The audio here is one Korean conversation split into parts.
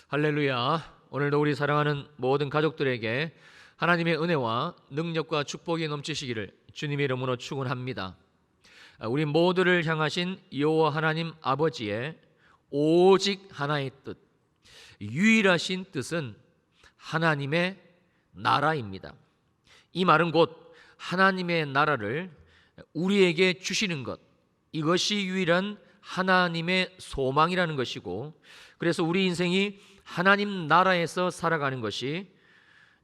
할렐루야. 오늘도 우리 사랑하는 모든 가족들에게 하나님의 은혜와 능력과 축복이 넘치시기를 주님의 이름으로 축원합니다. 우리 모두를 향하신 여호와 하나님 아버지의 오직 하나의 뜻, 유일하신 뜻은 하나님의 나라입니다. 이 말은 곧 하나님의 나라를 우리에게 주시는 것, 이것이 유일한 하나님의 소망이라는 것이고, 그래서 우리 인생이 하나님 나라에서 살아가는 것이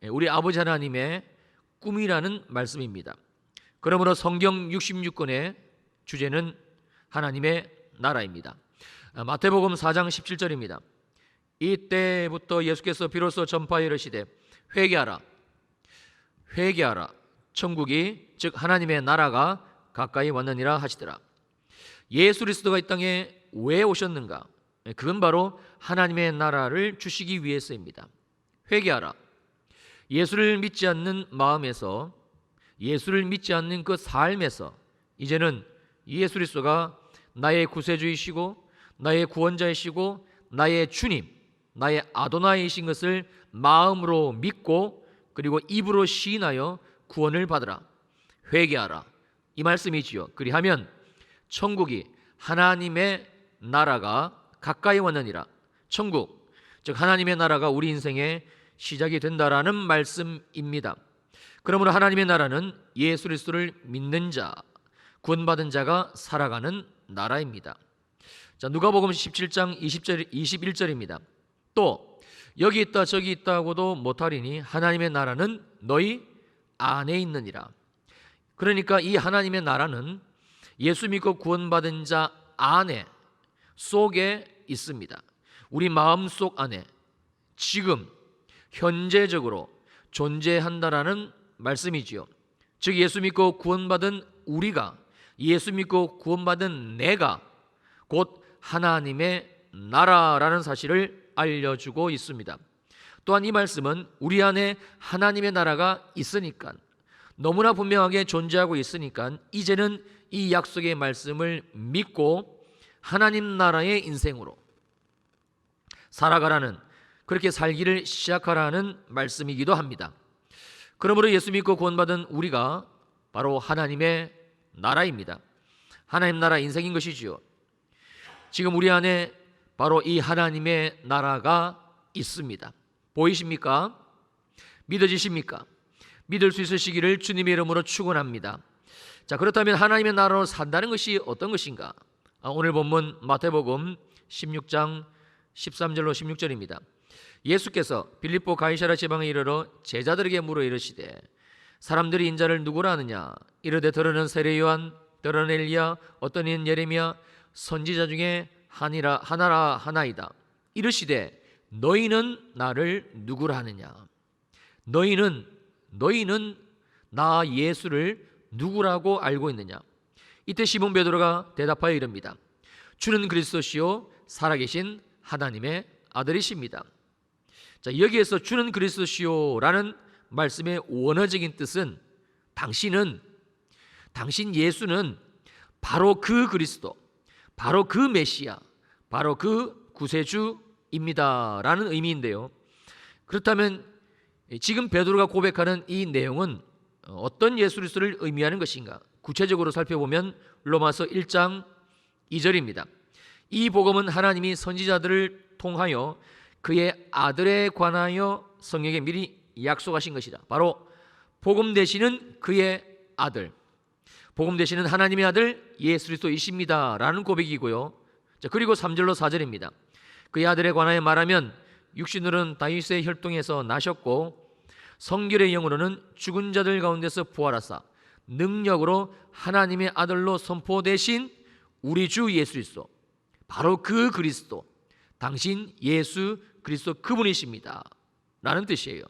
우리 아버지 하나님의 꿈이라는 말씀입니다. 그러므로 성경 66권의 주제는 하나님의 나라입니다. 마태복음 4장 17절입니다. 이때부터 예수께서 비로소 전파하여 이르시되 회개하라 회개하라 천국이 즉 하나님의 나라가 가까이 왔느니라 하시더라. 예수 그리스도가 이 땅에 왜 오셨는가? 그건 바로 하나님의 나라를 주시기 위해서입니다. 회개하라. 예수를 믿지 않는 마음에서, 예수를 믿지 않는 그 삶에서 이제는 예수 그리스도가 나의 구세주이시고 나의 구원자이시고 나의 주님, 나의 아도나이이신 것을 마음으로 믿고 그리고 입으로 시인하여 구원을 받으라. 회개하라. 이 말씀이지요. 그리하면 천국이, 하나님의 나라가 가까이 왔느니라. 천국, 즉 하나님의 나라가 우리 인생의 시작이 된다라는 말씀입니다. 그러므로 하나님의 나라는 예수 그리스도를 믿는 자, 구원받은 자가 살아가는 나라입니다. 자, 누가복음 17장 21절입니다. 또 여기 있다 저기 있다고도 못하리니 하나님의 나라는 너희 안에 있느니라. 그러니까 이 하나님의 나라는 예수 믿고 구원받은 자 안에, 속에 있습니다. 우리 마음속 안에 지금 현재적으로 존재한다라는 말씀이지요. 즉 예수 믿고 구원받은 우리가, 예수 믿고 구원받은 내가 곧 하나님의 나라라는 사실을 알려주고 있습니다. 또한 이 말씀은 우리 안에 하나님의 나라가 있으니까, 너무나 분명하게 존재하고 있으니까 이제는 이 약속의 말씀을 믿고 하나님 나라의 인생으로 살아가라는, 그렇게 살기를 시작하라는 말씀이기도 합니다. 그러므로 예수 믿고 구원받은 우리가 바로 하나님의 나라입니다. 하나님 나라 인생인 것이지요. 지금 우리 안에 바로 이 하나님의 나라가 있습니다. 보이십니까? 믿어지십니까? 믿을 수 있으시기를 주님의 이름으로 축원합니다. 자, 그렇다면 하나님의 나라로 산다는 것이 어떤 것인가? 오늘 본문 마태복음 16장 13절로 16절입니다. 예수께서 빌립보 가이사랴 지방에 이르러 제자들에게 물어 이르시되 사람들이 인자를 누구라 하느냐? 이르되 더러는 세례 요한, 더러는 엘리야, 어떤 이는 예레미야, 선지자 중에 하나라 하나이다. 이르시되 너희는 나를 누구라 하느냐? 너희는 나 예수를 누구라고 알고 있느냐? 이때 시몬 베드로가 대답하여 이릅니다. 주는 그리스도시요 살아계신 하나님의 아들이십니다. 자, 여기에서 주는 그리스도시요라는 말씀의 원어적인 뜻은 당신 예수는 바로 그 그리스도, 바로 그 메시아, 바로 그 구세주입니다라는 의미인데요. 그렇다면 지금 베드로가 고백하는 이 내용은 어떤 예수 그리스도를 의미하는 것인가? 구체적으로 살펴보면 로마서 1장 2절입니다. 이 복음은 하나님이 선지자들을 통하여 그의 아들에 관하여 성경에 미리 약속하신 것이다. 바로 복음 되시는 그의 아들, 복음 되시는 하나님의 아들 예수 그리스도이십니다 라는 고백이고요. 자, 그리고 3절로 4절입니다. 그의 아들에 관하여 말하면 육신으로는 다윗의 혈통에서 나셨고 성결의 영으로는 죽은 자들 가운데서 부활하사 능력으로 하나님의 아들로 선포되신 우리 주 예수 그리스도, 바로 그 그리스도, 당신 예수 그리스도 그분이십니다 라는 뜻이에요.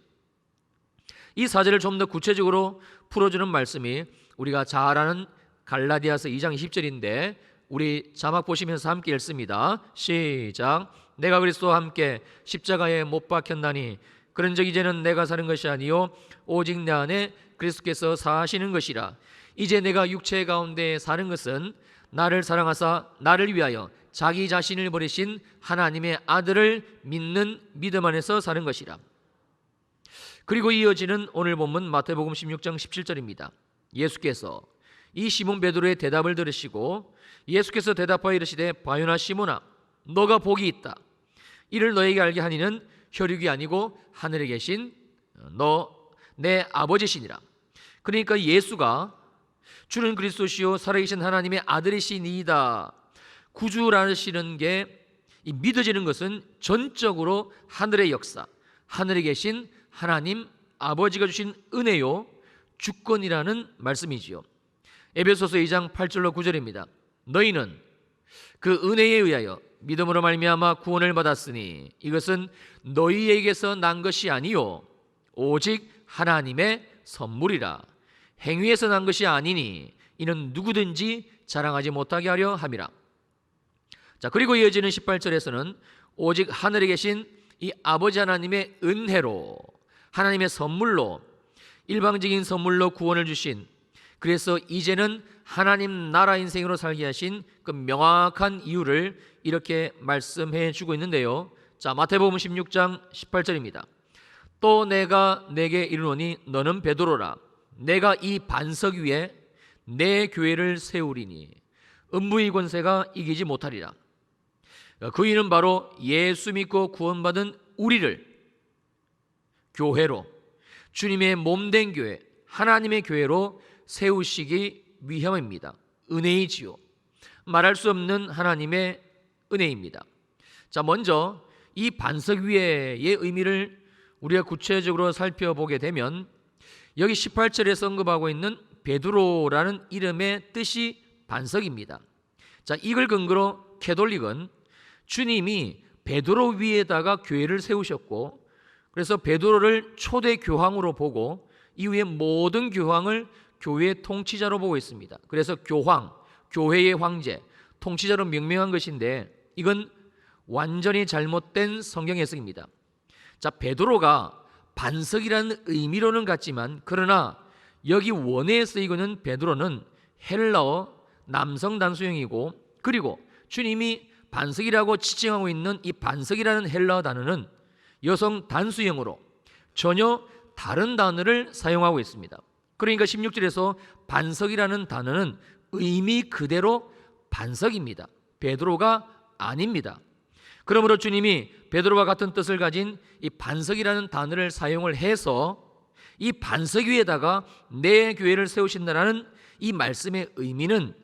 이 사절을 좀 더 구체적으로 풀어주는 말씀이 우리가 잘 아는 갈라디아서 2장 20절인데 우리 자막 보시면서 함께 읽습니다. 시작. 내가 그리스도와 함께 십자가에 못 박혔나니 그런즉 이제는 내가 사는 것이 아니요 오직 내 안에 그리스도께서 사시는 것이라. 이제 내가 육체 가운데 사는 것은 나를 사랑하사 나를 위하여 자기 자신을 버리신 하나님의 아들을 믿는 믿음 안에서 사는 것이라. 그리고 이어지는 오늘 본문 마태복음 16장 17절입니다. 예수께서 이 시몬 베드로의 대답을 들으시고 예수께서 대답하여 이르시되 바요나 시몬아 너가 복이 있다. 이를 너에게 알게 하니는 혈육이 아니고 하늘에 계신 내 아버지시니라. 그러니까 예수가 주는 그리스도시요 살아계신 하나님의 아들이시니이다. 구주라시는 게 믿어지는 것은 전적으로 하늘의 역사, 하늘에 계신 하나님 아버지가 주신 은혜요 주권이라는 말씀이지요. 에베소서 2장 8절로 9절입니다. 너희는 그 은혜에 의하여 믿음으로 말미암아 구원을 받았으니 이것은 너희에게서 난 것이 아니요 오직 하나님의 선물이라. 행위에서 난 것이 아니니 이는 누구든지 자랑하지 못하게 하려 함이라. 자, 그리고 이어지는 18절에서는 오직 하늘에 계신 이 아버지 하나님의 은혜로, 하나님의 선물로, 일방적인 선물로 구원을 주신, 그래서 이제는 하나님 나라 인생으로 살게 하신 그 명확한 이유를 이렇게 말씀해 주고 있는데요. 자, 마태복음 16장 18절입니다. 또 내가 내게 이르노니 너는 베드로라. 내가 이 반석 위에 내 교회를 세우리니 음부의 권세가 이기지 못하리라. 그 이는 바로 예수 믿고 구원받은 우리를 교회로, 주님의 몸된 교회, 하나님의 교회로 세우시기 위함입니다. 은혜이지요. 말할 수 없는 하나님의 은혜입니다. 자, 먼저 이 반석 위에의 의미를 우리가 구체적으로 살펴보게 되면 여기 18절에 언급하고 있는 베드로라는 이름의 뜻이 반석입니다. 자, 이걸 근거로 캐톨릭은 주님이 베드로 위에다가 교회를 세우셨고, 그래서 베드로를 초대 교황으로 보고 이후에 모든 교황을 교회의 통치자로 보고 있습니다. 그래서 교황, 교회의 황제, 통치자로 명명한 것인데 이건 완전히 잘못된 성경 해석입니다. 자, 베드로가 반석이라는 의미로는 같지만 그러나 여기 원어에 쓰이고는 베드로는 헬라어 남성 단수형이고, 그리고 주님이 반석이라고 지칭하고 있는 이 반석이라는 헬라어 단어는 여성 단수형으로 전혀 다른 단어를 사용하고 있습니다. 그러니까 16절에서 반석이라는 단어는 의미 그대로 반석입니다. 베드로가 아닙니다. 그러므로 주님이 베드로와 같은 뜻을 가진 이 반석이라는 단어를 사용을 해서 이 반석 위에다가 내 교회를 세우신다라는 이 말씀의 의미는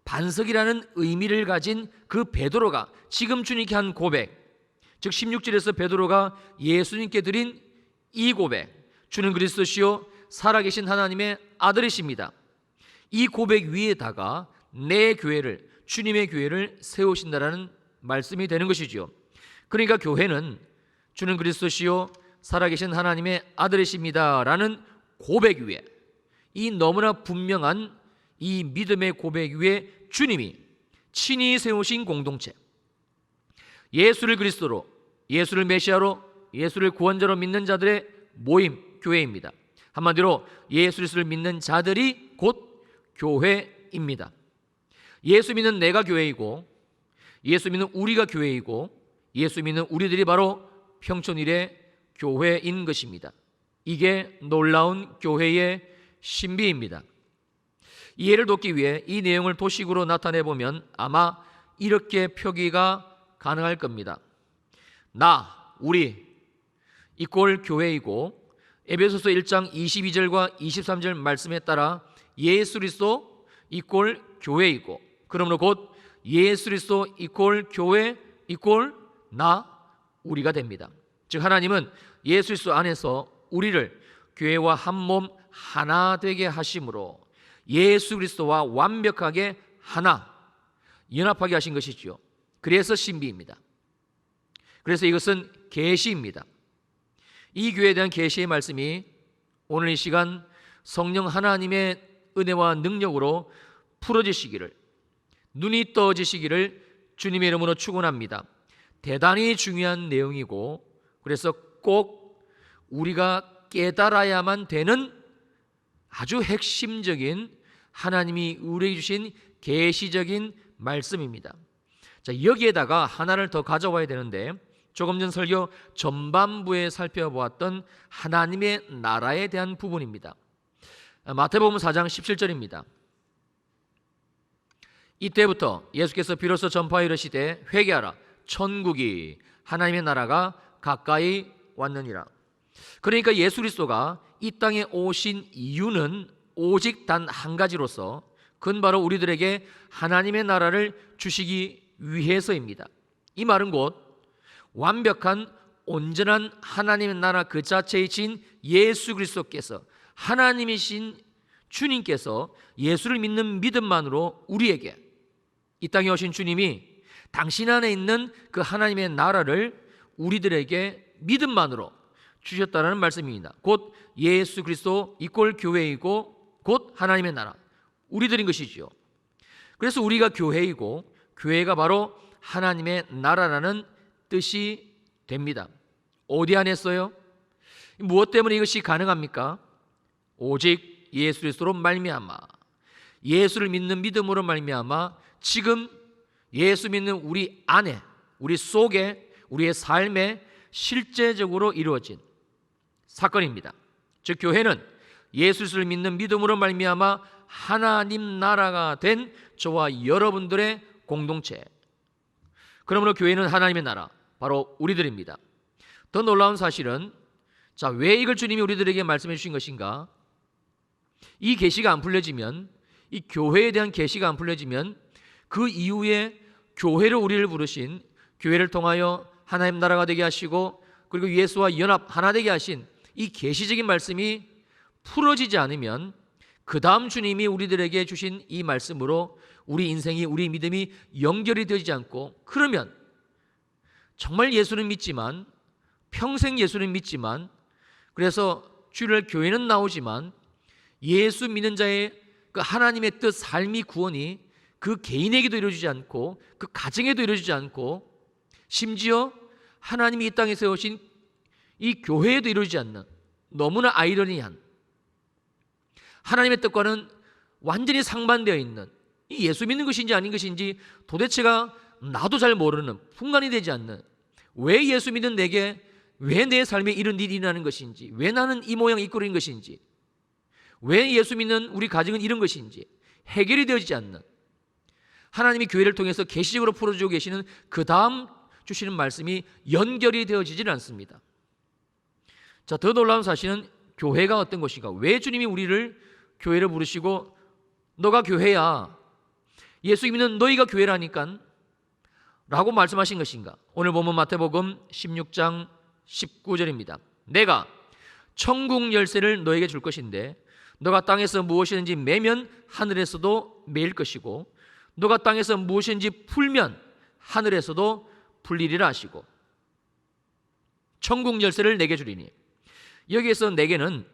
반석이라는 의미를 가진 그 베드로가 지금 주님께 한 고백, 즉 16절에서 베드로가 예수님께 드린 이 고백, 주는 그리스도시요 살아계신 하나님의 아들이십니다. 이 고백 위에다가 내 교회를, 주님의 교회를 세우신다라는 말씀이 되는 것이지요. 그러니까 교회는 주는 그리스도시요 살아계신 하나님의 아들이십니다라는 고백 위에, 이 너무나 분명한 이 믿음의 고백 위에 주님이 친히 세우신 공동체, 예수를 그리스도로, 예수를 메시아로, 예수를 구원자로 믿는 자들의 모임, 교회입니다. 한마디로 예수 그리스도를 믿는 자들이 곧 교회입니다. 예수 믿는 내가 교회이고, 예수 믿는 우리가 교회이고, 예수 믿는 우리들이 바로 평촌일의 교회인 것입니다. 이게 놀라운 교회의 신비입니다. 이해를 돕기 위해 이 내용을 도식으로 나타내 보면 아마 이렇게 표기가 가능할 겁니다. 나, 우리 이꼴 교회이고, 에베소서 1장 22절과 23절 말씀에 따라 예수 그리스도 이꼴 교회이고, 그러므로 곧 예수 그리스도 이꼴 교회 이꼴 나, 우리가 됩니다. 즉 하나님은 예수 그리스도 안에서 우리를 교회와 한 몸 하나 되게 하심으로 예수 그리스도와 완벽하게 하나, 연합하게 하신 것이지요. 그래서 신비입니다. 그래서 이것은 계시입니다. 이 교회에 대한 계시의 말씀이 오늘 이 시간 성령 하나님의 은혜와 능력으로 풀어지시기를, 눈이 떠지시기를 주님의 이름으로 축원합니다. 대단히 중요한 내용이고, 그래서 꼭 우리가 깨달아야만 되는 아주 핵심적인 하나님이 우리에게 주신 계시적인 말씀입니다. 자, 여기에다가 하나를 더 가져와야 되는데, 조금 전 설교 전반부에 살펴보았던 하나님의 나라에 대한 부분입니다. 마태복음 4장 17절입니다. 이때부터 예수께서 비로소 전파하여 이르시되 회개하라, 천국이 하나님의 나라가 가까이 왔느니라. 그러니까 예수 그리스도가 이 땅에 오신 이유는 오직 단 한 가지로서, 그건 바로 우리들에게 하나님의 나라를 주시기 위해서입니다. 이 말은 곧 완벽한 온전한 하나님의 나라 그 자체이신 예수 그리스도께서, 하나님이신 주님께서 예수를 믿는 믿음만으로 우리에게, 이 땅에 오신 주님이 당신 안에 있는 그 하나님의 나라를 우리들에게 믿음만으로 주셨다는 말씀입니다. 곧 예수 그리스도 이꼴 교회이고 곧 하나님의 나라, 우리들인 것이지요. 그래서 우리가 교회이고 교회가 바로 하나님의 나라라는 뜻이 됩니다. 어디 안에서요? 무엇 때문에 이것이 가능합니까? 오직 예수 그리스도로 말미암아, 예수를 믿는 믿음으로 말미암아 지금 예수 믿는 우리 안에, 우리 속에, 우리의 삶에 실제적으로 이루어진 사건입니다. 즉 교회는 예수 그리스도를 믿는 믿음으로 말미암아 하나님 나라가 된 저와 여러분들의 공동체. 그러므로 교회는 하나님의 나라, 바로 우리들입니다. 더 놀라운 사실은, 자, 왜 이걸 주님이 우리들에게 말씀해 주신 것인가? 이 계시가 안 풀려지면, 이 교회에 대한 계시가 안 풀려지면 그 이후에 교회로 우리를 부르신, 교회를 통하여 하나님 나라가 되게 하시고 그리고 예수와 연합 하나 되게 하신 이 계시적인 말씀이 풀어지지 않으면 그 다음 주님이 우리들에게 주신 이 말씀으로 우리 인생이, 우리 믿음이 연결이 되지 않고, 그러면 정말 예수는 믿지만, 평생 예수는 믿지만, 그래서 주일 교회는 나오지만 예수 믿는 자의 그 하나님의 뜻, 삶이, 구원이 그 개인에게도 이루어지지 않고 그 가정에도 이루어지지 않고 심지어 하나님이 이 땅에 세우신 이 교회에도 이루어지지 않는 너무나 아이러니한, 하나님의 뜻과는 완전히 상반되어 있는, 이 예수 믿는 것인지 아닌 것인지 도대체가 나도 잘 모르는, 분간이 되지 않는, 왜 예수 믿는 내게 왜 내 삶에 이런 일이 일어나는 것인지, 왜 나는 이 모양 이 꼴인 것인지, 왜 예수 믿는 우리 가정은 이런 것인지 해결이 되어지지 않는, 하나님이 교회를 통해서 계시적으로 풀어주고 계시는 그 다음 주시는 말씀이 연결이 되어지질 않습니다. 자, 더 놀라운 사실은 교회가 어떤 것인가? 왜 주님이 우리를 교회를 부르시고 너가 교회야, 예수 믿는 너희가 교회라니까 라고 말씀하신 것인가? 오늘 보면 마태복음 16장 19절입니다. 내가 천국 열쇠를 너에게 줄 것인데 너가 땅에서 무엇이든지 매면 하늘에서도 매일 것이고 너가 땅에서 무엇이든지 풀면 하늘에서도 풀리리라 하시고, 천국 열쇠를 내게 주리니, 여기에서 내게는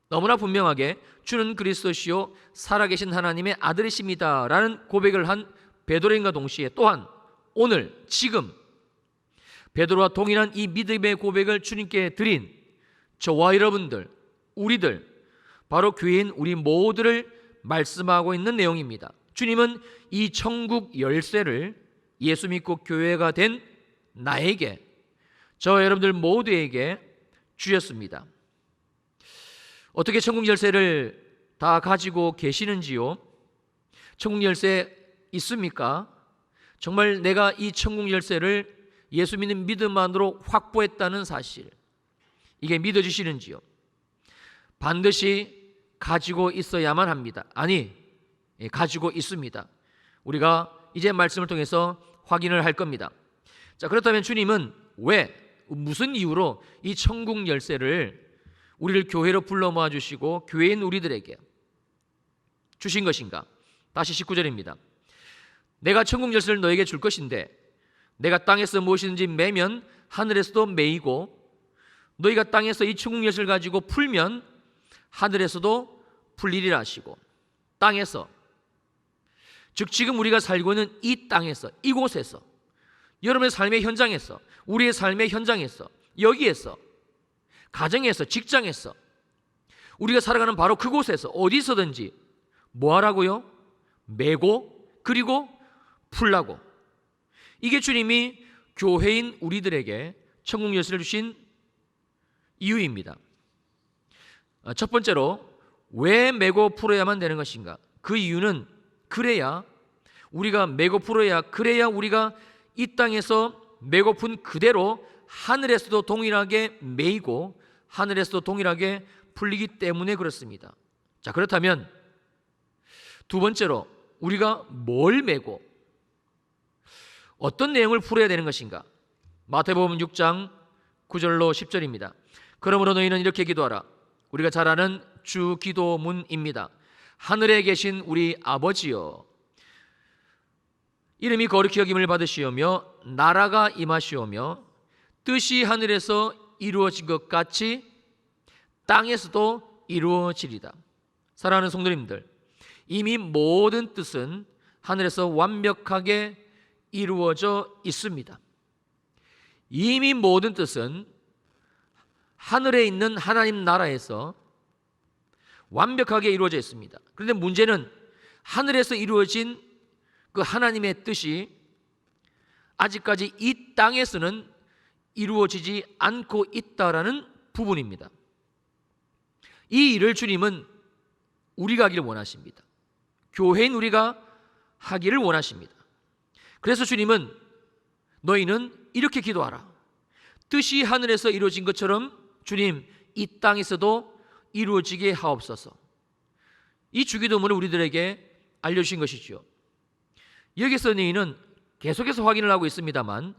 너무나 분명하게 주는 그리스도시요 살아계신 하나님의 아들이십니다 라는 고백을 한 베드로인과 동시에 또한 오늘 지금 베드로와 동일한 이 믿음의 고백을 주님께 드린 저와 여러분들, 우리들, 바로 교회인 우리 모두를 말씀하고 있는 내용입니다. 주님은 이 천국 열쇠를 예수 믿고 교회가 된 나에게, 저와 여러분들 모두에게 주셨습니다. 어떻게 천국 열쇠를 다 가지고 계시는지요? 천국 열쇠 있습니까? 정말 내가 이 천국 열쇠를 예수 믿는 믿음만으로 확보했다는 사실, 이게 믿어지시는지요? 반드시 가지고 있어야만 합니다. 아니, 가지고 있습니다. 우리가 이제 말씀을 통해서 확인을 할 겁니다. 자, 그렇다면 주님은 왜, 무슨 이유로 이 천국 열쇠를 우리를 교회로 불러 모아 주시고 교회인 우리들에게 주신 것인가? 다시 19절입니다. 내가 천국 열쇠를 너에게 줄 것인데 내가 땅에서 무엇이든지 매면 하늘에서도 매이고 너희가 땅에서 이 천국 열쇠를 가지고 풀면 하늘에서도 풀리리라 하시고, 땅에서, 즉 지금 우리가 살고 있는 이 땅에서, 이곳에서, 여러분의 삶의 현장에서, 우리의 삶의 현장에서, 여기에서, 가정에서, 직장에서, 우리가 살아가는 바로 그곳에서 어디서든지 뭐 하라고요? 매고 그리고 풀라고, 이게 주님이 교회인 우리들에게 천국 열쇠를 주신 이유입니다. 첫 번째로 왜 메고 풀어야만 되는 것인가? 그 이유는 그래야 우리가 메고 풀어야, 그래야 우리가 이 땅에서 메고 푼 그대로 하늘에서도 동일하게 메이고 하늘에서도 동일하게 풀리기 때문에 그렇습니다. 자, 그렇다면 두 번째로 우리가 뭘 메고 어떤 내용을 풀어야 되는 것인가? 마태복음 6장 9절로 10절입니다. 그러므로 너희는 이렇게 기도하라. 우리가 잘 아는 주 기도문입니다. 하늘에 계신 우리 아버지여, 이름이 거룩히 여김을 받으시오며 나라가 임하시오며 뜻이 하늘에서 이루어진 것 같이 땅에서도 이루어지리다. 사랑하는 성도님들, 이미 모든 뜻은 하늘에서 완벽하게 이루어져 있습니다. 이미 모든 뜻은 하늘에 있는 하나님 나라에서 완벽하게 이루어져 있습니다. 그런데 문제는 하늘에서 이루어진 그 하나님의 뜻이 아직까지 이 땅에서는 이루어지지 않고 있다라는 부분입니다. 이 일을 주님은 우리가 하기를 원하십니다. 교회인 우리가 하기를 원하십니다. 그래서 주님은 너희는 이렇게 기도하라. 뜻이 하늘에서 이루어진 것처럼 주님 이 땅에서도 이루어지게 하옵소서. 이 주기도문을 우리들에게 알려주신 것이죠. 여기서 너희는 계속해서 확인을 하고 있습니다만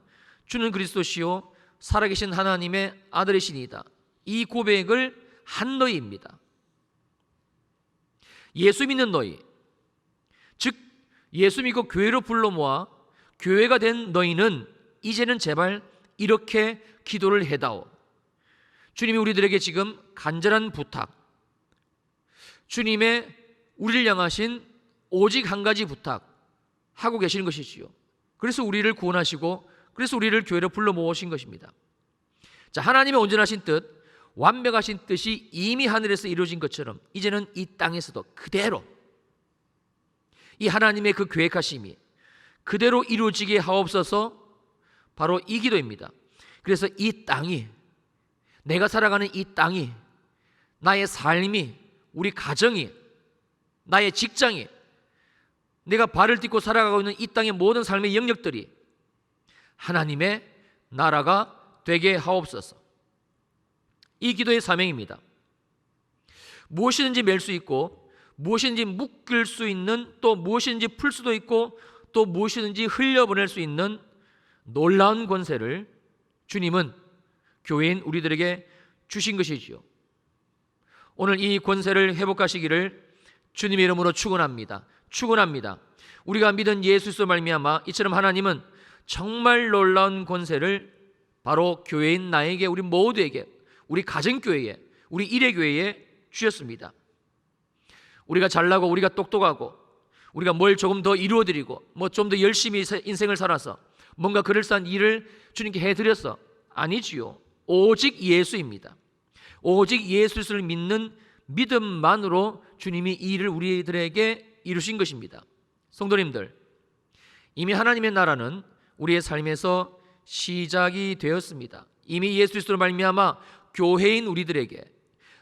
주는 그리스도시요 살아계신 하나님의 아들이시니이다. 이 고백을 한 너희입니다. 예수 믿는 너희, 즉 예수 믿고 교회로 불러 모아 교회가 된 너희는 이제는 제발 이렇게 기도를 해다오. 주님이 우리들에게 지금 간절한 부탁, 주님의 우리를 향하신 오직 한 가지 부탁 하고 계시는 것이지요. 그래서 우리를 구원하시고 그래서 우리를 교회로 불러 모으신 것입니다. 자, 하나님의 온전하신 뜻, 완벽하신 뜻이 이미 하늘에서 이루어진 것처럼 이제는 이 땅에서도 그대로 이 하나님의 그 계획하심이 그대로 이루어지게 하옵소서. 바로 이 기도입니다. 그래서 이 땅이, 내가 살아가는 이 땅이, 나의 삶이, 우리 가정이, 나의 직장이, 내가 발을 딛고 살아가고 있는 이 땅의 모든 삶의 영역들이 하나님의 나라가 되게 하옵소서. 이 기도의 사명입니다. 무엇이든지 맬 수 있고 무엇이든지 묶을 수 있는, 또 무엇이든지 풀 수도 있고 또 무엇이든지 흘려보낼 수 있는 놀라운 권세를 주님은 교회인 우리들에게 주신 것이지요. 오늘 이 권세를 회복하시기를 주님의 이름으로 축원합니다. 축원합니다. 우리가 믿은 예수 그리스도 말미암아 이처럼 하나님은 정말 놀라운 권세를 바로 교회인 나에게, 우리 모두에게, 우리 가정교회에, 우리 일회교회에 주셨습니다. 우리가 잘나고 우리가 똑똑하고 우리가 뭘 조금 더 이루어드리고 뭐 좀 더 열심히 인생을 살아서 뭔가 그럴싸한 일을 주님께 해드렸어? 아니지요. 오직 예수입니다. 오직 예수를 믿는 믿음만으로 주님이 이 일을 우리들에게 이루신 것입니다. 성도님들, 이미 하나님의 나라는 우리의 삶에서 시작이 되었습니다. 이미 예수 그리스도로 말미암아 교회인 우리들에게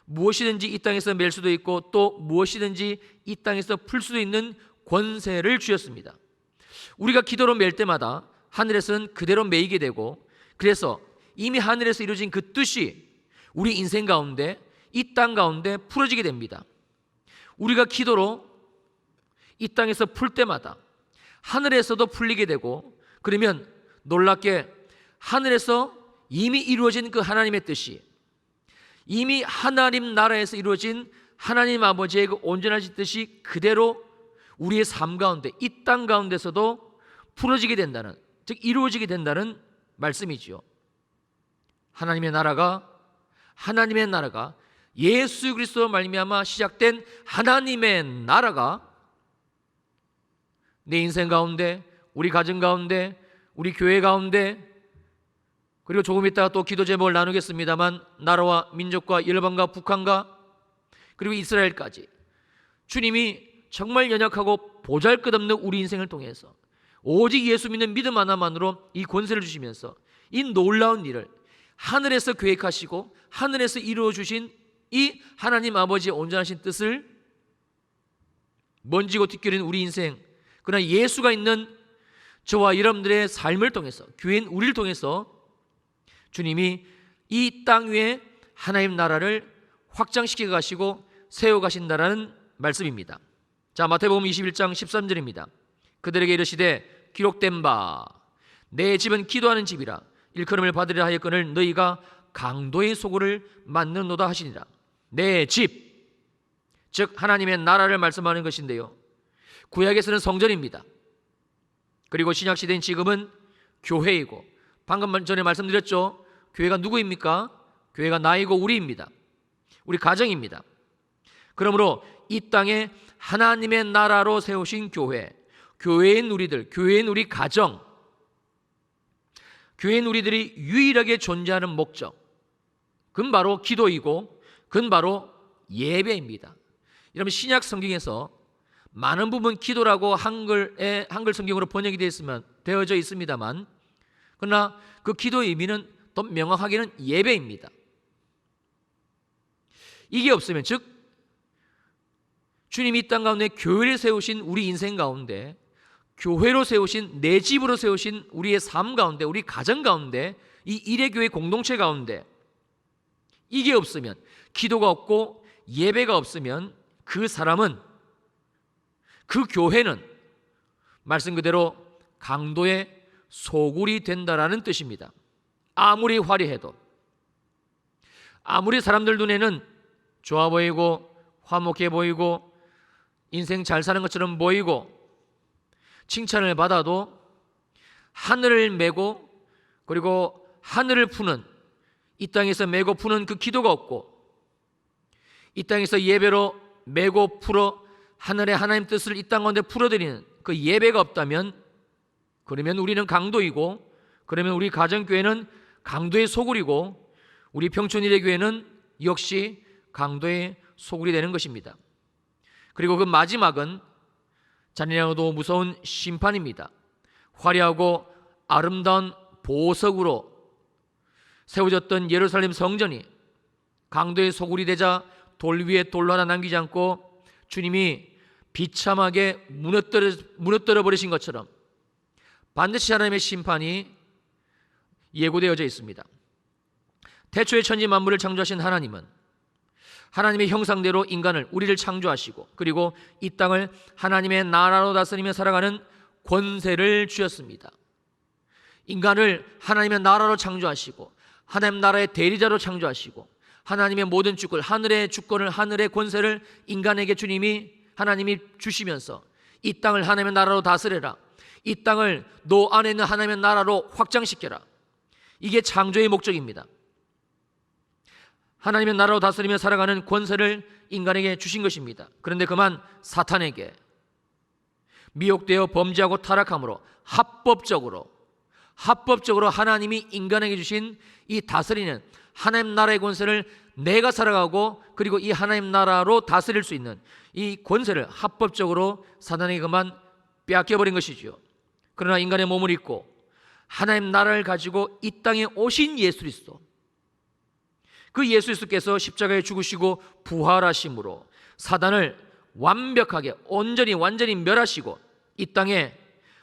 무엇이든지 이 땅에서 맬 수도 있고 또 무엇이든지 이 땅에서 풀 수도 있는 권세를 주셨습니다. 우리가 기도로 맬 때마다 하늘에서는 그대로 메이게 되고, 그래서 이미 하늘에서 이루어진 그 뜻이 우리 인생 가운데, 이 땅 가운데 풀어지게 됩니다. 우리가 기도로 이 땅에서 풀 때마다 하늘에서도 풀리게 되고, 그러면 놀랍게 하늘에서 이미 이루어진 그 하나님의 뜻이, 이미 하나님 나라에서 이루어진 하나님 아버지의 그 온전하신 뜻이 그대로 우리의 삶 가운데, 이 땅 가운데서도 풀어지게 된다는, 즉 이루어지게 된다는 말씀이지요. 하나님의 나라가 예수 그리스도로 말미암아 시작된 하나님의 나라가 내 인생 가운데, 우리 가정 가운데, 우리 교회 가운데, 그리고 조금 있다가 또 기도 제목을 나누겠습니다만 나라와 민족과 열방과 북한과 그리고 이스라엘까지 주님이 정말 연약하고 보잘것없는 우리 인생을 통해서 오직 예수 믿는 믿음 하나만으로 이 권세를 주시면서 이 놀라운 일을 하늘에서 계획하시고 하늘에서 이루어 주신 이 하나님 아버지의 온전하신 뜻을 먼지고 뒷결인 우리 인생, 그러나 예수가 있는 저와 여러분들의 삶을 통해서, 교회인 우리를 통해서 주님이 이 땅 위에 하나님 나라를 확장시켜 가시고 세워 가신다라는 말씀입니다. 자, 마태복음 21장 13절입니다. 그들에게 이르시되 기록된 바 내 집은 기도하는 집이라 일컬음을 받으려 하였거늘 너희가 강도의 소굴을 만드노다 하시니라. 내 집, 즉 하나님의 나라를 말씀하는 것인데요, 구약에서는 성전입니다. 그리고 신약시대인 지금은 교회이고, 방금 전에 말씀드렸죠, 교회가 누구입니까? 교회가 나이고 우리입니다. 우리 가정입니다. 그러므로 이 땅에 하나님의 나라로 세우신 교회, 교회인 우리들, 교회인 우리 가정, 교회인 우리들이 유일하게 존재하는 목적, 그건 바로 기도이고 그건 바로 예배입니다. 여러분, 신약 성경에서 많은 부분 기도라고 한글 성경으로 번역이 되어져 있습니다만, 그러나 그 기도의 의미는 더 명확하게는 예배입니다. 이게 없으면, 즉 주님이 이 땅 가운데 교회를 세우신 우리 인생 가운데, 교회로 세우신, 내 집으로 세우신 우리의 삶 가운데, 우리 가정 가운데, 이 일회교회 공동체 가운데 이게 없으면, 기도가 없고 예배가 없으면 그 사람은, 그 교회는 말씀 그대로 강도의 소굴이 된다라는 뜻입니다. 아무리 화려해도, 아무리 사람들 눈에는 좋아 보이고 화목해 보이고 인생 잘 사는 것처럼 보이고 칭찬을 받아도 하늘을 메고, 그리고 하늘을 푸는, 이 땅에서 메고 푸는 그 기도가 없고, 이 땅에서 예배로 메고 풀어 하늘의 하나님 뜻을 이 땅 가운데 풀어드리는 그 예배가 없다면, 그러면 우리는 강도이고, 그러면 우리 가정교회는 강도의 소굴이고, 우리 평촌일회교회는 역시 강도의 소굴이 되는 것입니다. 그리고 그 마지막은 잔인하고도 무서운 심판입니다. 화려하고 아름다운 보석으로 세워졌던 예루살렘 성전이 강도의 소굴이 되자 돌 위에 돌 하나 남기지 않고 주님이 비참하게 무너뜨려 버리신 것처럼 반드시 하나님의 심판이 예고되어져 있습니다. 태초에 천지 만물을 창조하신 하나님은 하나님의 형상대로 인간을, 우리를 창조하시고, 그리고 이 땅을 하나님의 나라로 다스리며 살아가는 권세를 주셨습니다. 인간을 하나님의 나라로 창조하시고, 하나님 나라의 대리자로 창조하시고, 하나님의 모든 주권, 하늘의 주권을, 하늘의 권세를 인간에게 하나님이 주시면서 이 땅을 하나님의 나라로 다스려라, 이 땅을 너 안에 있는 하나님의 나라로 확장시켜라. 이게 창조의 목적입니다. 하나님의 나라로 다스리며 살아가는 권세를 인간에게 주신 것입니다. 그런데 그만 사탄에게 미혹되어 범죄하고 타락함으로 합법적으로 하나님이 인간에게 주신 이 다스리는 하나님 나라의 권세를 내가 살아가고, 그리고 이 하나님 나라로 다스릴 수 있는 이 권세를 합법적으로 사탄에게 그만 빼앗겨버린 것이죠. 그러나 인간의 몸을 입고 하나님 나라를 가지고 이 땅에 오신 예수 그리스도, 그 예수 그리스도께서 십자가에 죽으시고 부활하심으로 사단을 완벽하게, 완전히 멸하시고 이 땅에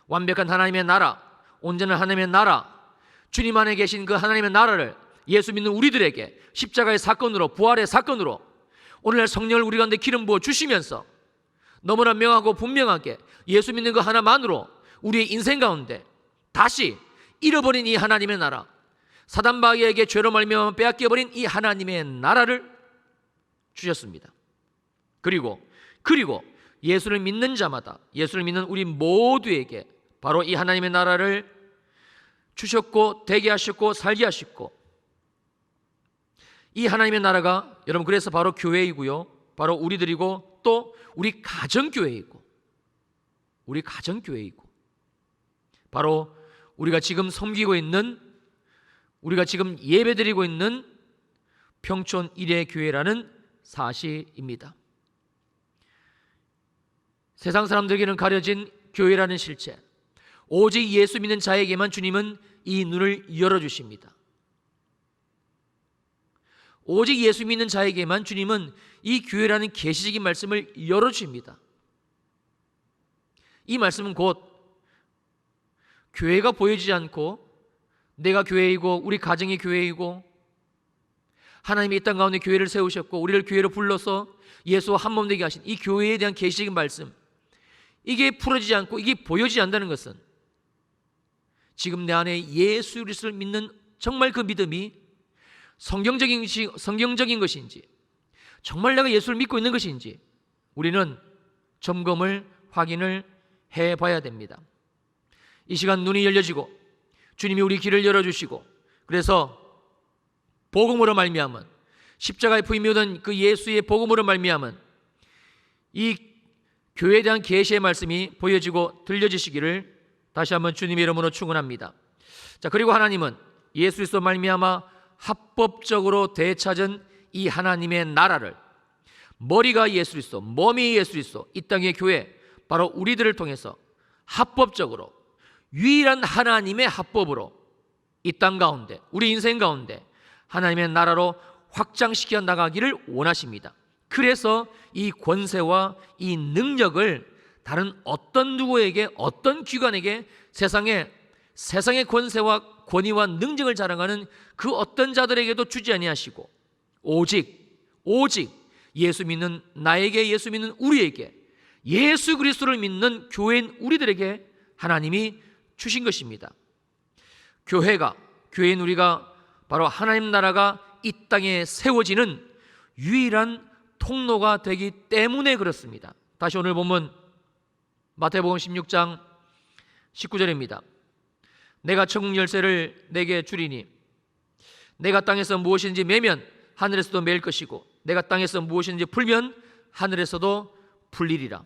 완벽한 하나님의 나라, 온전한 하나님의 나라, 주님 안에 계신 그 하나님의 나라를 예수 믿는 우리들에게 십자가의 사건으로, 부활의 사건으로 오늘날 성령을 우리 가운데 기름 부어 주시면서 너무나 명하고 분명하게 예수 믿는 그 하나만으로 우리의 인생 가운데 다시 잃어버린 이 하나님의 나라, 사단마귀에게 죄로 말미암아 빼앗겨버린 이 하나님의 나라를 주셨습니다. 그리고 예수를 믿는 자마다, 예수를 믿는 우리 모두에게 바로 이 하나님의 나라를 주셨고, 되게 하셨고, 살게 하셨고, 이 하나님의 나라가 여러분 그래서 바로 교회이고요, 바로 우리들이고, 또 우리 가정교회이고, 바로 우리가 지금 섬기고 있는, 우리가 지금 예배드리고 있는 평촌 일회교회라는 사실입니다. 세상 사람들에게는 가려진 교회라는 실체, 오직 예수 믿는 자에게만 주님은 이 눈을 열어주십니다. 오직 예수 믿는 자에게만 주님은 이 교회라는 계시적인 말씀을 열어주십니다. 이 말씀은 곧 교회가 보여지지 않고 내가 교회이고 우리 가정이 교회이고 하나님이 이 땅 가운데 교회를 세우셨고 우리를 교회로 불러서 예수와 한 몸 되게 하신 이 교회에 대한 계시적인 말씀, 이게 풀어지지 않고 이게 보여지지 않는다는 것은 지금 내 안에 예수 그리스도를 믿는 정말 그 믿음이 성경적인 것인지, 정말 내가 예수를 믿고 있는 것인지 우리는 점검을 확인을 해봐야 됩니다. 이 시간 눈이 열려지고 주님이 우리 길을 열어주시고 그래서 복음으로 말미암은, 십자가의 부임이 오던 그 예수의 복음으로 말미암은 이 교회에 대한 계시의 말씀이 보여지고 들려지시기를 다시 한번 주님의 이름으로 축원합니다. 자, 그리고 하나님은 예수 그리스도 말미암아 합법적으로 되찾은 이 하나님의 나라를, 머리가 예수 그리스도, 몸이 예수 그리스도, 이 땅의 교회, 바로 우리들을 통해서 합법적으로 유일한 하나님의 합법으로 이 땅 가운데, 우리 인생 가운데 하나님의 나라로 확장시켜 나가기를 원하십니다. 그래서 이 권세와 이 능력을 다른 어떤 누구에게, 어떤 기관에게 세상의 권세와 권위와 능력을 자랑하는 그 어떤 자들에게도 주지 아니하시고 오직 예수 믿는 나에게, 예수 믿는 우리에게, 예수 그리스도를 믿는 교회인 우리들에게 하나님이 주신 것입니다. 교회인 우리가 바로 하나님 나라가 이 땅에 세워지는 유일한 통로가 되기 때문에 그렇습니다. 다시 오늘 본문 마태복음 16장 19절입니다. 내가 천국 열쇠를 내게 주리니 내가 땅에서 무엇인지 매면 하늘에서도 매일 것이고 내가 땅에서 무엇인지 풀면 하늘에서도 풀리리라.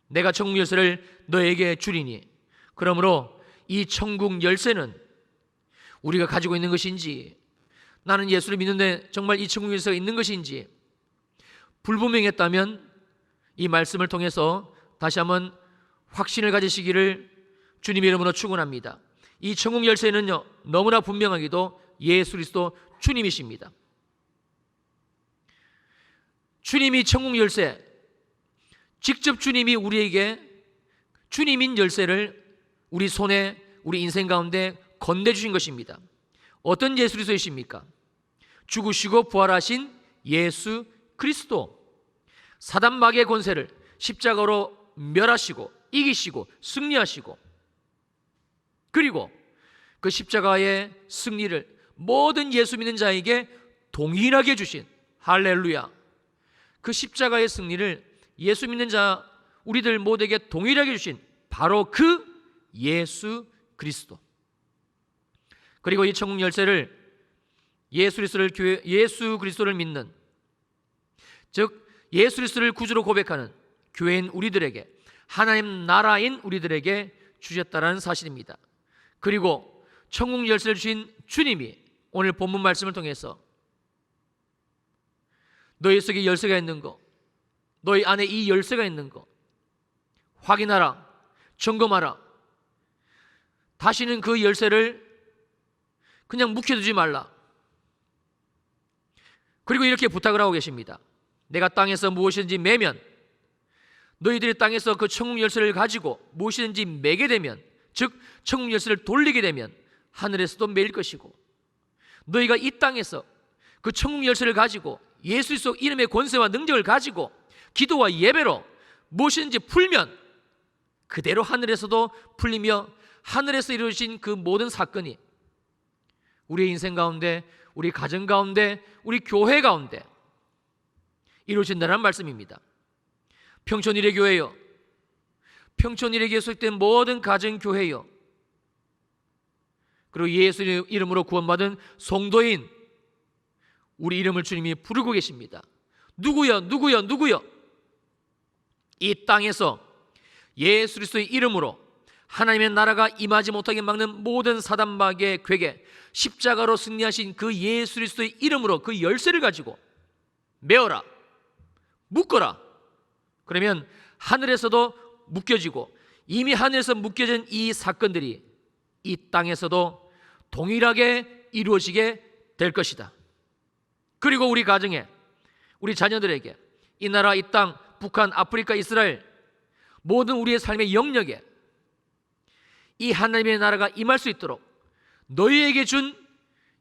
내가 천국 열쇠를 너에게 주리니, 그러므로 이 천국 열쇠는 우리가 가지고 있는 것인지, 나는 예수를 믿는데 정말 이 천국 열쇠가 있는 것인지 불분명했다면 이 말씀을 통해서 다시 한번 확신을 가지시기를 주님의 이름으로 축원합니다. 이 천국 열쇠는요, 너무나 분명하게도 예수 그리스도 주님이십니다. 주님이 천국 열쇠, 직접 주님이 우리에게 주님인 열쇠를 우리 손에, 우리 인생 가운데 건네주신 것입니다. 어떤 예수 그리스도이십니까? 죽으시고 부활하신 예수 그리스도, 사단 마귀의 권세를 십자가로 멸하시고 이기시고 승리하시고, 그리고 그 십자가의 승리를 모든 예수 믿는 자에게 동일하게 주신, 할렐루야, 그 십자가의 승리를 예수 믿는 자 우리들 모두에게 동일하게 주신 바로 그 예수 그리스도, 그리고 이 천국 열쇠를 예수 그리스도를 믿는, 즉 예수 그리스도를 구주로 고백하는 교회인 우리들에게, 하나님 나라인 우리들에게 주셨다는 사실입니다. 그리고 천국 열쇠를 주신 주님이 오늘 본문 말씀을 통해서 너희 속에 열쇠가 있는 거, 너희 안에 이 열쇠가 있는 거 확인하라, 점검하라. 다시는 그 열쇠를 그냥 묵혀두지 말라. 그리고 이렇게 부탁을 하고 계십니다. 내가 땅에서 무엇이든지 매면, 너희들이 땅에서 그 천국 열쇠를 가지고 무엇이든지 매게 되면, 즉 천국 열쇠를 돌리게 되면 하늘에서도 매일 것이고, 너희가 이 땅에서 그 천국 열쇠를 가지고 예수 그리스도 이름의 권세와 능력을 가지고 기도와 예배로 무엇이든지 풀면 그대로 하늘에서도 풀리며, 하늘에서 이루어진 그 모든 사건이 우리의 인생 가운데, 우리 가정 가운데, 우리 교회 가운데 이루어진다는 말씀입니다. 평촌일의 교회요, 평촌일의 교회에 속된 모든 가정 교회요, 그리고 예수 이름으로 구원받은 성도인 우리 이름을 주님이 부르고 계십니다. 누구요? 이 땅에서 예수 그리스도의 이름으로 하나님의 나라가 임하지 못하게 막는 모든 사단 마귀의 괴계, 십자가로 승리하신 그 예수 그리스도의 이름으로 그 열쇠를 가지고 메어라, 묶어라. 그러면 하늘에서도 묶여지고 이미 하늘에서 묶여진 이 사건들이 이 땅에서도 동일하게 이루어지게 될 것이다. 그리고 우리 가정에, 우리 자녀들에게, 이 나라, 이 땅, 북한, 아프리카, 이스라엘 모든 우리의 삶의 영역에 이 하나님의 나라가 임할 수 있도록 너희에게 준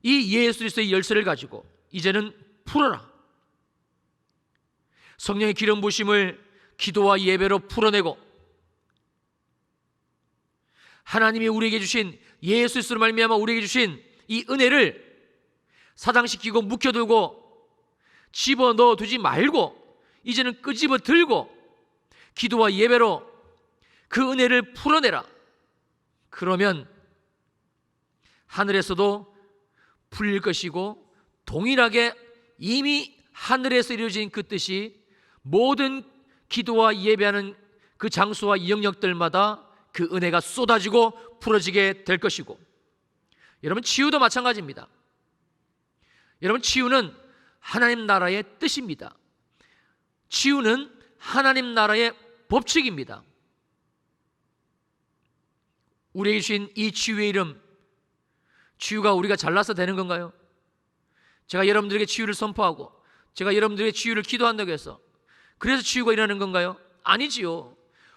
이 예수 그리스도의 열쇠를 가지고 이제는 풀어라. 성령의 기름 부으심을 기도와 예배로 풀어내고 하나님이 우리에게 주신 예수 그리스도로 말미암아 우리에게 주신 이 은혜를 사장시키고 묵혀두고 집어넣어 두지 말고 이제는 끄집어 들고 기도와 예배로 그 은혜를 풀어내라. 그러면 하늘에서도 풀릴 것이고 동일하게 이미 하늘에서 이루어진 그 뜻이 모든 기도와 예배하는 그 장소와 이 영역들마다 그 은혜가 쏟아지고 풀어지게 될 것이고, 여러분 치유도 마찬가지입니다. 여러분 치유는 하나님 나라의 뜻입니다. 치유는 하나님 나라의 법칙입니다. 우리에게 주신 이 치유의 이름, 치유가 우리가 잘나서 되는 건가요? 제가 여러분들에게 치유를 선포하고 제가 여러분들에게 치유를 기도한다고 해서 그래서 치유가 일어나는 건가요? 아니지요.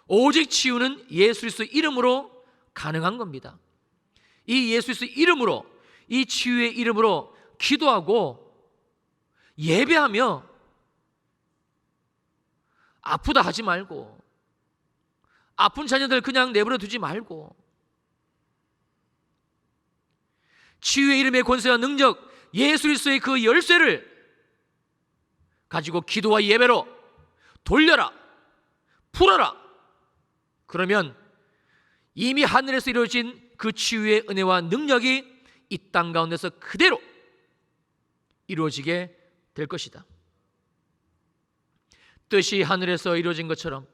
오직 치유는 예수 그리스도 이름으로 가능한 겁니다. 이 예수 그리스도 이름으로, 이 치유의 이름으로 기도하고 예배하며 아프다 하지 말고 아픈 자녀들 그냥 내버려 두지 말고 치유의 이름의 권세와 능력, 예수 그리스도의 그 열쇠를 가지고 기도와 예배로 돌려라, 풀어라. 그러면 이미 하늘에서 이루어진 그 치유의 은혜와 능력이 이 땅 가운데서 그대로 이루어지게 될 것이다. 뜻이 하늘에서 이루어진 것처럼,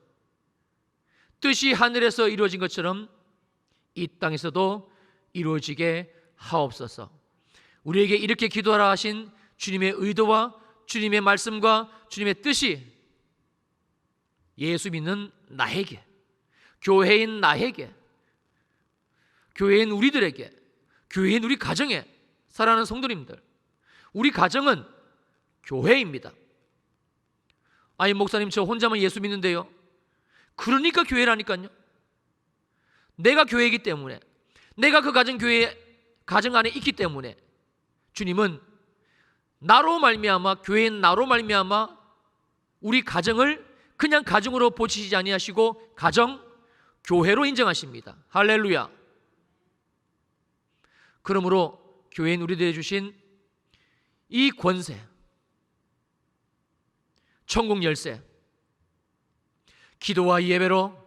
뜻이 하늘에서 이루어진 것처럼 이 땅에서도 이루어지게 하옵소서. 우리에게 이렇게 기도하라 하신 주님의 의도와 주님의 말씀과 주님의 뜻이 예수 믿는 나에게, 교회인 나에게, 교회인 우리들에게, 교회인 우리 가정에 살아가는 성도님들, 우리 가정은 교회입니다. 아니 목사님 저 혼자만 예수 믿는데요. 그러니까 교회라니까요. 내가 교회이기 때문에, 내가 그 가정 안에 있기 때문에 주님은 나로 말미암아, 교회인 나로 말미암아 우리 가정을 그냥 가정으로 보시지 아니하시고 가정, 교회로 인정하십니다. 할렐루야. 그러므로 교회인 우리들에게 주신 이 권세, 천국 열쇠, 기도와 예배로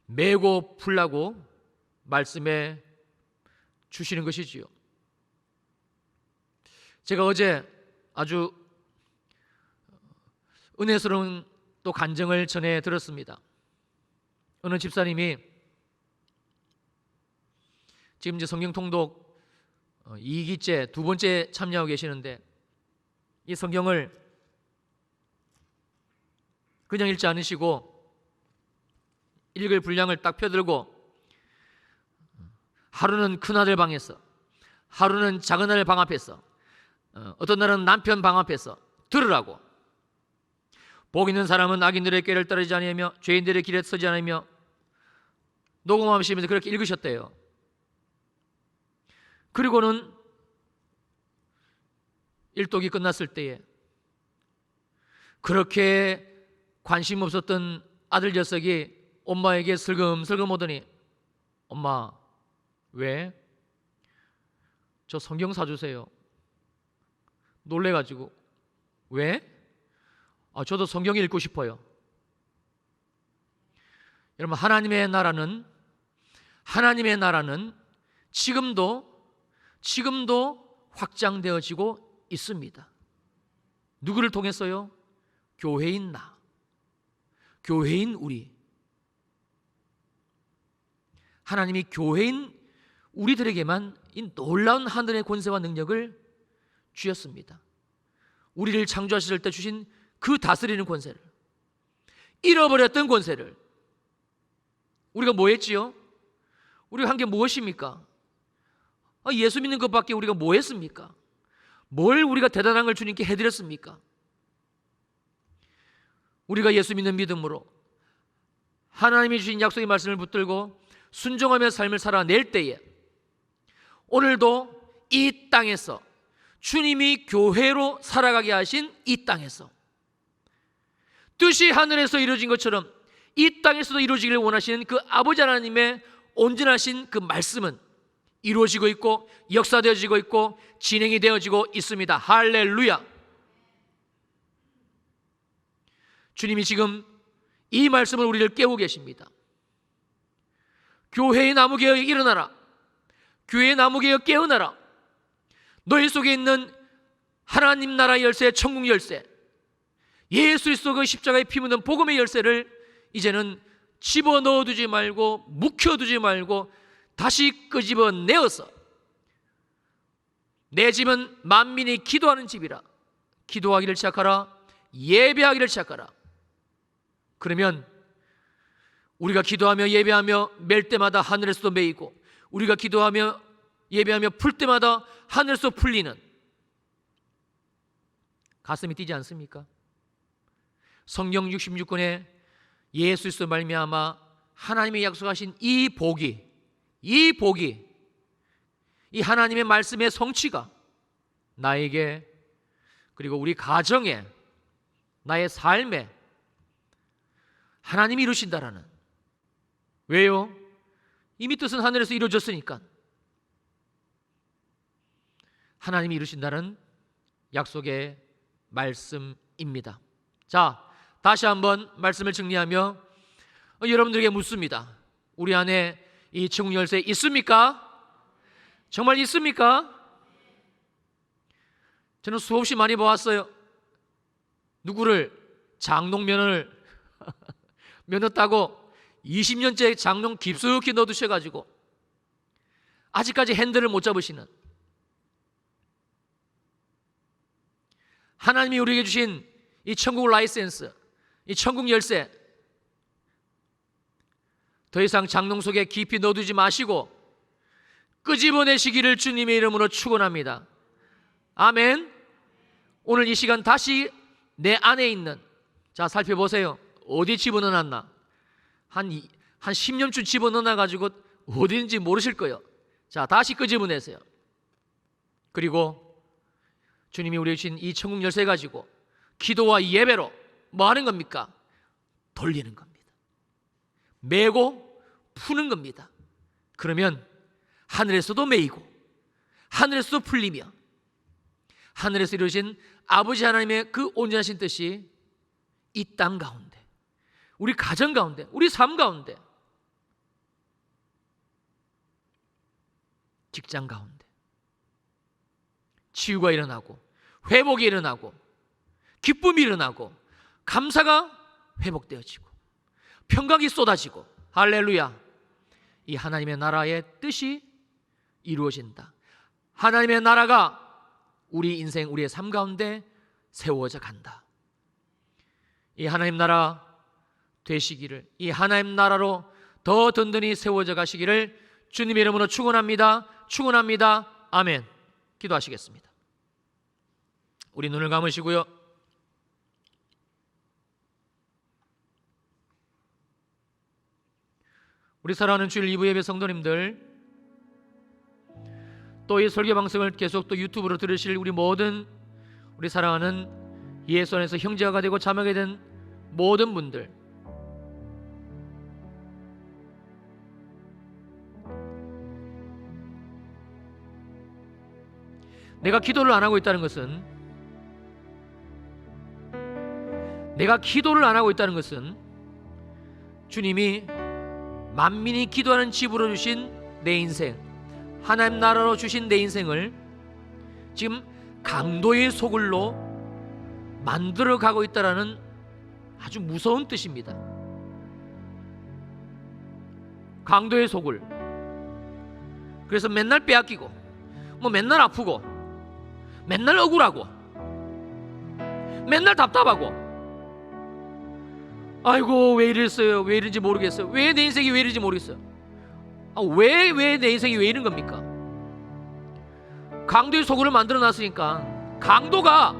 메고 풀라고 말씀해 주시는 것이지요. 제가 어제 아주 은혜스러운 또 간증을 전해 들었습니다. 어느 집사님이 지금 이제 성경 통독 2기째 두 번째 참여하고 계시는데 이 성경을 그냥 읽지 않으시고 읽을 분량을 딱 펴들고 하루는 큰아들 방에서, 하루는 작은아들 방 앞에서, 어떤 날은 남편 방 앞에서 들으라고, 복 있는 사람은 악인들의 꾀를 따르지 아니하며 죄인들의 길에 서지 않으며 녹음하시면서 그렇게 읽으셨대요. 그리고는 일독이 끝났을 때에 그렇게 관심 없었던 아들 녀석이 엄마에게 슬금슬금 오더니 엄마 왜? 저 성경 사주세요. 놀래가지고 왜? 저도 성경 읽고 싶어요. 여러분 하나님의 나라는 지금도 확장되어지고 있습니다. 누구를 통해서요? 교회인 나, 교회인 우리. 하나님이 교회인 우리들에게만 이 놀라운 하늘의 권세와 능력을 주셨습니다. 우리를 창조하실 때 주신 그 다스리는 권세를, 잃어버렸던 권세를 우리가 뭐 했지요? 우리가 한 게 무엇입니까? 예수 믿는 것밖에 우리가 뭐 했습니까? 뭘 우리가 대단한 걸 주님께 해드렸습니까? 우리가 예수 믿는 믿음으로 하나님이 주신 약속의 말씀을 붙들고 순종하며 삶을 살아낼 때에 오늘도 이 땅에서 주님이 교회로 살아가게 하신 이 땅에서 뜻이 하늘에서 이루어진 것처럼 이 땅에서도 이루어지기를 원하시는 그 아버지 하나님의 온전하신 그 말씀은 이루어지고 있고 역사되어지고 있고 진행이 되어지고 있습니다. 할렐루야. 주님이 지금 이 말씀을 우리를 깨우고 계십니다. 교회의 나무개여 일어나라. 교회의 나무개여 깨어나라. 너희 속에 있는 하나님 나라 열쇠, 천국 열쇠, 예수 그리스도 그 십자가에 피 묻은 복음의 열쇠를 이제는 집어넣어두지 말고 묵혀두지 말고 다시 끄집어내어서 내 집은 만민이 기도하는 집이라. 기도하기를 시작하라. 예배하기를 시작하라. 그러면 우리가 기도하며 예배하며 맬 때마다 하늘에서도 메이고 우리가 기도하며 예배하며 풀 때마다 하늘에서 풀리는, 가슴이 뛰지 않습니까? 성경 66권에 예수 그리스도 말미암아 하나님이 약속하신 이 복이, 이 하나님의 말씀의 성취가 나에게 그리고 우리 가정에, 나의 삶에 하나님이 이루신다라는, 왜요? 이미 뜻은 하늘에서 이루어졌으니까. 하나님이 이루신다는 약속의 말씀입니다. 자, 다시 한번 말씀을 정리하며 여러분들에게 묻습니다. 우리 안에 이 천국 열쇠 있습니까? 정말 있습니까? 저는 수없이 많이 보았어요. 누구를 장롱 면허를 면허 따고 20년째 장롱 깊숙이 넣어두셔가지고 아직까지 핸들을 못 잡으시는, 하나님이 우리에게 주신 이 천국 라이센스, 이 천국 열쇠, 더 이상 장롱 속에 깊이 넣어두지 마시고 끄집어내시기를 주님의 이름으로 축원합니다. 아멘. 오늘 이 시간 다시 내 안에 있는, 자, 살펴보세요. 어디 집어넣어놨나? 한 10년쯤 집어넣어놔가지고 어딘지 모르실 거예요. 자, 다시 끄집어내세요. 그리고 주님이 우리에게 주신 이 천국 열쇠 가지고 기도와 예배로 뭐 하는 겁니까? 돌리는 겁니다. 메고 푸는 겁니다. 그러면 하늘에서도 메이고 하늘에서도 풀리며 하늘에서 이루어진 아버지 하나님의 그 온전하신 뜻이 이 땅 가운데, 우리 가정 가운데, 우리 삶 가운데, 직장 가운데 치유가 일어나고 회복이 일어나고 기쁨이 일어나고 감사가 회복되어지고 평강이 쏟아지고, 할렐루야, 이 하나님의 나라의 뜻이 이루어진다. 하나님의 나라가 우리 인생, 우리의 삶 가운데 세워져 간다. 이 하나님 나라 되시기를, 이 하나님 나라로 더 든든히 세워져 가시기를 주님의 이름으로 축원합니다. 축원합니다. 아멘. 기도하시겠습니다. 우리 눈을 감으시고요. 우리 사랑하는 주일 2부 예배 성도님들, 또 이 설교 방송을 계속 또 유튜브로 들으실 우리 모든 우리 사랑하는 예수 안에서 형제가 되고 자매가 된 모든 분들, 내가 기도를 안 하고 있다는 것은, 주님이 만민이 기도하는 집으로 주신 내 인생, 하나님 나라로 주신 내 인생을 지금 강도의 소굴로 만들어 가고 있다라는 아주 무서운 뜻입니다. 강도의 소굴. 그래서 맨날 빼앗기고, 맨날 아프고, 맨날 억울하고, 맨날 답답하고, 아이고 왜 이랬어요? 왜 이런지 모르겠어요. 왜 내 인생이 왜 이런지 모르겠어요. 왜 내 인생이 왜 이런 겁니까? 강도의 소굴을 만들어 놨으니까 강도가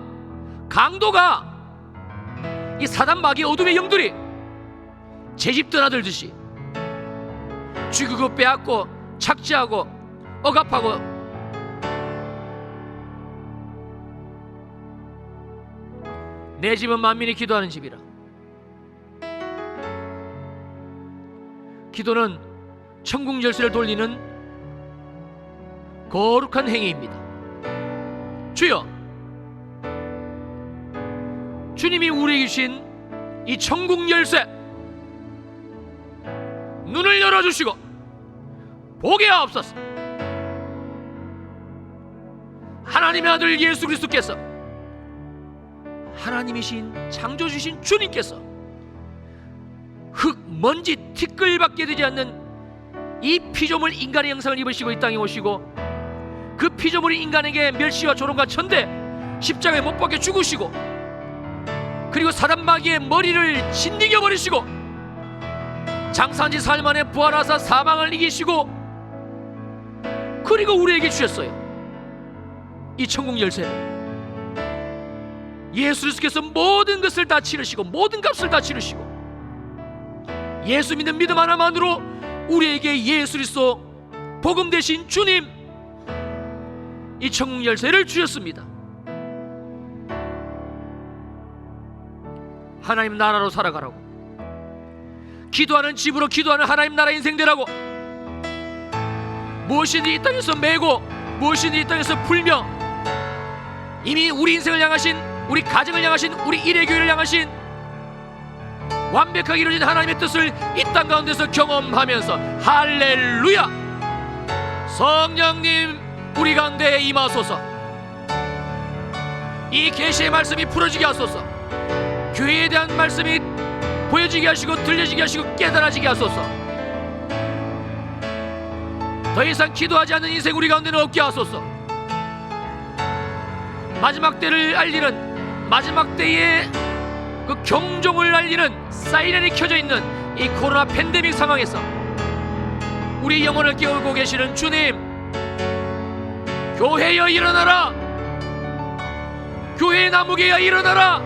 이 사단 마귀의 어둠의 영들이 제집 떠나들듯이 죽이고 빼앗고 착취하고 억압하고 내 집은 만민이 기도하는 집이라. 기도는 천국 열쇠를 돌리는 거룩한 행위입니다. 주여, 주님이 우리에게 주신 이 천국 열쇠 눈을 열어주시고 보게 하옵소서. 하나님의 아들 예수 그리스도께서, 하나님이신 창조주신 주님께서 흙, 먼지, 티끌밖에 되지 않는 이 피조물 인간의 형상을 입으시고 이 땅에 오시고 그 피조물이 인간에게 멸시와 조롱과 천대 십자가에 못 박혀 죽으시고 그리고 사단 마귀의 머리를 짓이겨 버리시고 장사한 지 사흘 만에 부활하사 사망을 이기시고 그리고 우리에게 주셨어요. 이 천국 열쇠를 예수 그리스도께서 모든 것을 다 치르시고 모든 값을 다 치르시고 예수 믿는 믿음 하나만으로 우리에게 예수 그리스도 복음 되신 주님 이 천국 열쇠를 주셨습니다. 하나님 나라로 살아가라고, 기도하는 집으로 기도하는 하나님 나라 인생 되라고, 무엇이든지 이 땅에서 메고 무엇이든지 이 땅에서 풀며 이미 우리 인생을 향하신, 우리 가정을 향하신, 우리 일회교회를 향하신 완벽하게 이루어진 하나님의 뜻을 이 땅 가운데서 경험하면서 할렐루야! 성령님 우리 가운데에 임하소서. 이 계시의 말씀이 풀어지게 하소서. 교회에 대한 말씀이 보여지게 하시고 들려지게 하시고 깨달아지게 하소서. 더 이상 기도하지 않는 인생 우리 가운데는 없게 하소서. 마지막 때를 알리는, 마지막 때의 그 경종을 알리는 사이렌이 켜져 있는 이 코로나 팬데믹 상황에서 우리 영혼을 깨우고 계시는 주님, 교회여 일어나라, 교회의 나무개야 일어나라,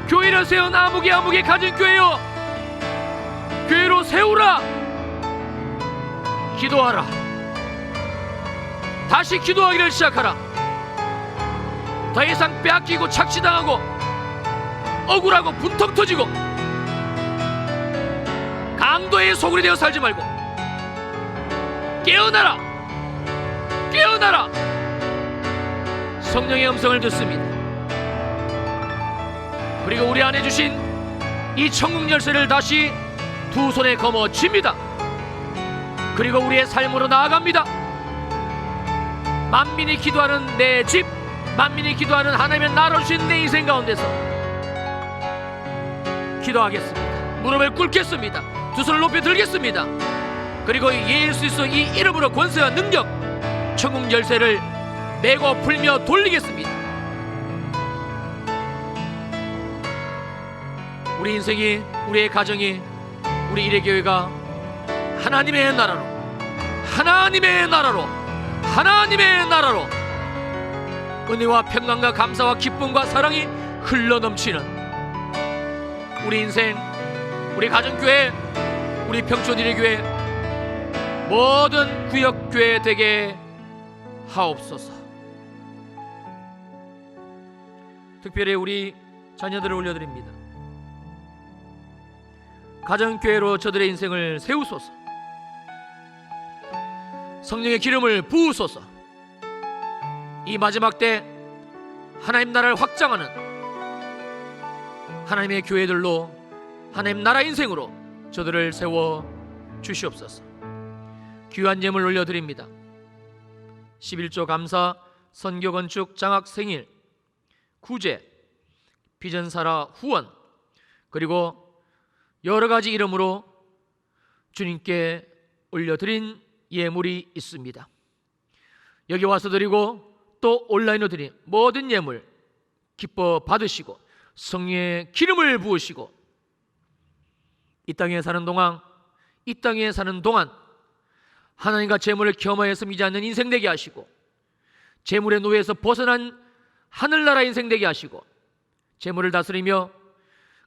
교회를 세운 아무개 가진 교회여 교회로 세우라. 기도하라. 다시 기도하기를 시작하라. 더 이상 빼앗기고 착취당하고 억울하고 분통 터지고 강도의 소굴이 되어 살지 말고 깨어나라, 깨어나라. 성령의 음성을 듣습니다. 그리고 우리 안에 주신 이 천국 열쇠를 다시 두 손에 거머쥡니다. 그리고 우리의 삶으로 나아갑니다. 만민이 기도하는 내 집, 만민이 기도하는 하나님의 나라를 주신 내 인생 가운데서 기도하겠습니다. 무릎을 꿇겠습니다. 두 손을 높여 들겠습니다. 그리고 예수 그리스도 이 이름으로 권세와 능력, 천국 열쇠를 내고 풀며 돌리겠습니다. 우리 인생이, 우리의 가정이, 우리 일회교회가 하나님의 나라로, 하나님의 나라로, 하나님의 나라로 은혜와 평강과 감사와 기쁨과 사랑이 흘러넘치는 우리 인생, 우리 가정교회, 우리 평촌일회교회 모든 구역교회 되게 하옵소서. 특별히 우리 자녀들을 올려드립니다. 가정교회로 저들의 인생을 세우소서. 성령의 기름을 부으소서. 이 마지막 때 하나님 나라를 확장하는 하나님의 교회들로, 하나님 나라 인생으로 저들을 세워 주시옵소서. 귀한 예물 올려드립니다. 11조 감사, 선교 건축 장학 생일, 구제, 비전사라 후원, 그리고 여러 가지 이름으로 주님께 올려드린 예물이 있습니다. 여기 와서 드리고 또 온라인으로 드린 모든 예물 기뻐 받으시고 성령의 기름을 부으시고 이 땅에 사는 동안 하나님과 재물을 겸하여 섬기지 않는 인생 되게 하시고, 재물의 노예에서 벗어난 하늘나라 인생 되게 하시고, 재물을 다스리며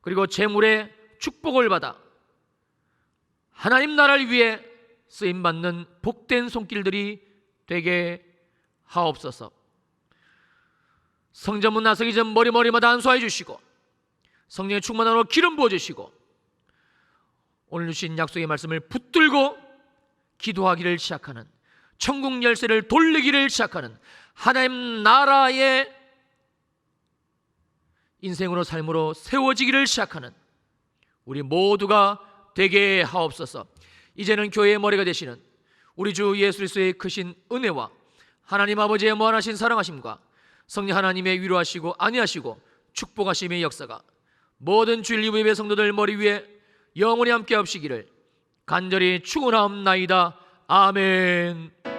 그리고 재물의 축복을 받아 하나님 나라를 위해 쓰임받는 복된 손길들이 되게 하옵소서. 성전문 나서기 전 머리마다 안수하여 주시고, 성령의 충만함으로 기름 부어주시고, 오늘 주신 약속의 말씀을 붙들고 기도하기를 시작하는, 천국 열쇠를 돌리기를 시작하는 하나님 나라의 인생으로 삶으로 세워지기를 시작하는 우리 모두가 되게 하옵소서. 이제는 교회의 머리가 되시는 우리 주 예수 그리스도의 크신 은혜와 하나님 아버지의 무한하신 사랑하심과 성령 하나님의 위로하시고 안위하시고 축복하심의 역사가 모든 주일 예배 성도들 머리 위에 영원히 함께 하시기를 간절히 축원하옵나이다. 아멘.